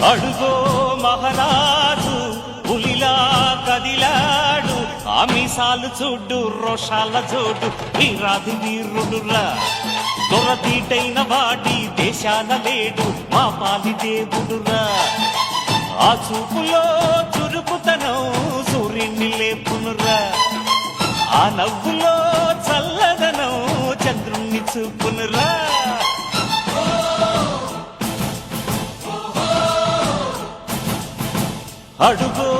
అడుగో మహారాజు పులిలా కదిలాడు, ఆ మీసాలు చూడు రోషాల జోడు, వీరాది వీరుడురా. దొరతీటైన వాడి దేశాల లేడు, మా పాలి దేవుడురా. ఆ చూపులో చురుకుతనం సూర్యుని లేపునురా, ఆ నవ్వులో చల్లదనం చంద్రుణ్ణి చూపునురా. అడుగో